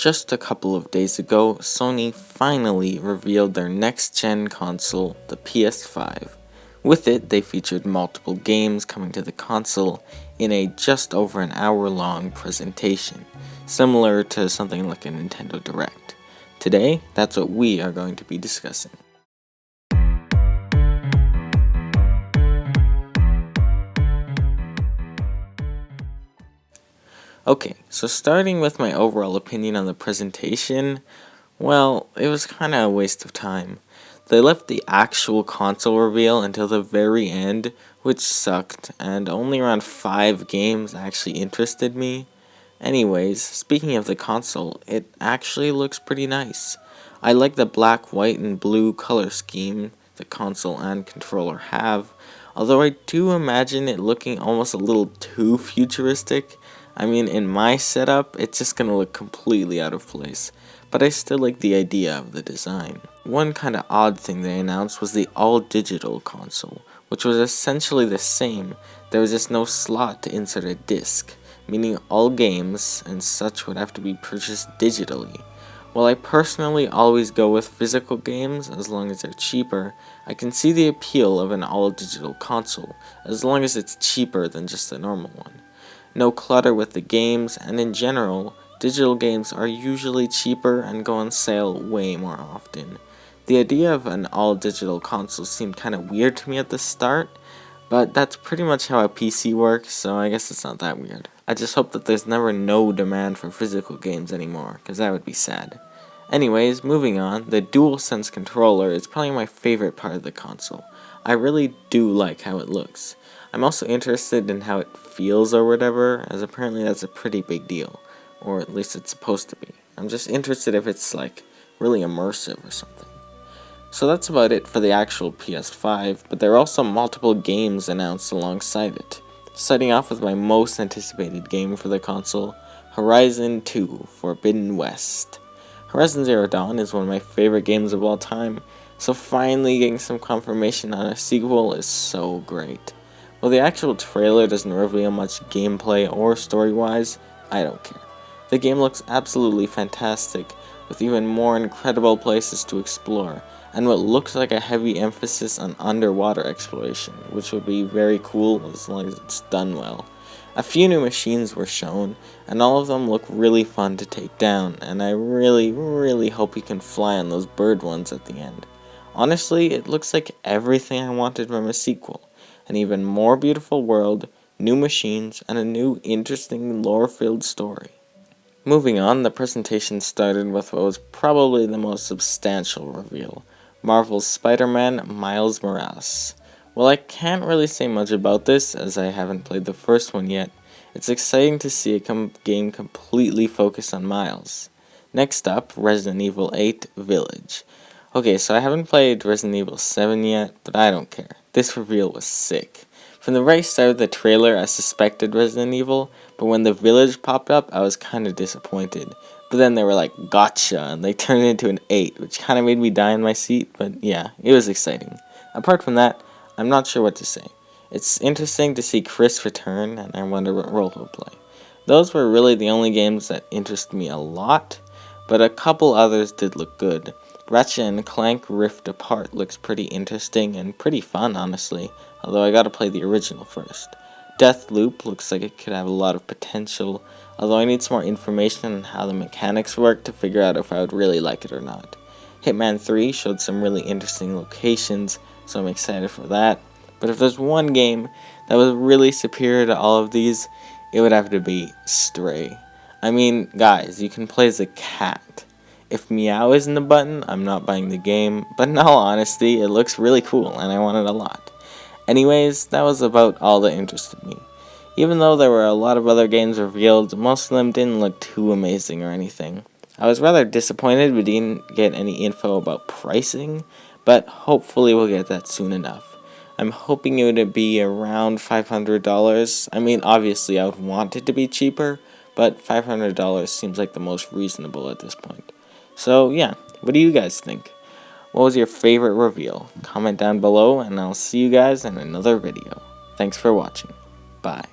Just a couple of days ago, Sony finally revealed their next-gen console, the PS5. With it, they featured multiple games coming to the console in a just over an hour-long presentation, similar to something like a Nintendo Direct. Today, that's what we are going to be discussing. Okay, so starting with my overall opinion on the presentation, well, it was kinda a waste of time. They left the actual console reveal until the very end, which sucked, and only around 5 games actually interested me. Anyways, speaking of the console, it actually looks pretty nice. I like the black, white, and blue color scheme the console and controller have, although I do imagine it looking almost a little too futuristic. I mean, in my setup, it's just gonna look completely out of place, but I still like the idea of the design. One kinda odd thing they announced was the all-digital console, which was essentially the same. There was just no slot to insert a disc, meaning all games and such would have to be purchased digitally. While I personally always go with physical games as long as they're cheaper, I can see the appeal of an all-digital console, as long as it's cheaper than just a normal one. No clutter with the games, and in general, digital games are usually cheaper and go on sale way more often. The idea of an all-digital console seemed kinda weird to me at the start, but that's pretty much how a PC works, so I guess it's not that weird. I just hope that there's never no demand for physical games anymore, cause that would be sad. Anyways, moving on, the DualSense controller is probably my favorite part of the console. I really do like how it looks. I'm also interested in how it feels or whatever, as apparently that's a pretty big deal. Or at least it's supposed to be. I'm just interested if it's like really immersive or something. So that's about it for the actual PS5, but there are also multiple games announced alongside it. Starting off with my most anticipated game for the console, Horizon 2 Forbidden West. Horizon Zero Dawn is one of my favorite games of all time, so finally getting some confirmation on a sequel is so great. While the actual trailer doesn't reveal much gameplay or story-wise, I don't care. The game looks absolutely fantastic, with even more incredible places to explore, and what looks like a heavy emphasis on underwater exploration, which would be very cool as long as it's done well. A few new machines were shown, and all of them look really fun to take down, and I really hope you can fly on those bird ones at the end. Honestly, it looks like everything I wanted from a sequel. An even more beautiful world, new machines, and a new interesting lore-filled story. Moving on, the presentation started with what was probably the most substantial reveal, Marvel's Spider-Man Miles Morales. While I can't really say much about this, as I haven't played the first one yet, it's exciting to see a game completely focused on Miles. Next up, Resident Evil 8 Village. Okay, so I haven't played Resident Evil 7 yet, but I don't care. This reveal was sick. From the very start of the trailer, I suspected Resident Evil, but when the village popped up, I was kinda disappointed. But then they were like, gotcha, and they turned it into an 8, which kinda made me die in my seat, but yeah, it was exciting. Apart from that, I'm not sure what to say. It's interesting to see Chris return, and I wonder what role he'll play. Those were really the only games that interest me a lot, but a couple others did look good. Ratchet and Clank Rift Apart looks pretty interesting and pretty fun, honestly, although I gotta play the original first. Deathloop looks like it could have a lot of potential, although I need some more information on how the mechanics work to figure out if I would really like it or not. Hitman 3 showed some really interesting locations, so I'm excited for that. But if there's one game that was really superior to all of these, it would have to be Stray. I mean, guys, you can play as a cat. If Meow isn't a button, I'm not buying the game, but in all honesty, it looks really cool, and I want it a lot. Anyways, that was about all that interested me. Even though there were a lot of other games revealed, most of them didn't look too amazing or anything. I was rather disappointed we didn't get any info about pricing, but hopefully we'll get that soon enough. I'm hoping it would be around $500. I mean, obviously I would want it to be cheaper, but $500 seems like the most reasonable at this point. So yeah, what do you guys think? What was your favorite reveal? Comment down below, and I'll see you guys in another video. Thanks for watching. Bye.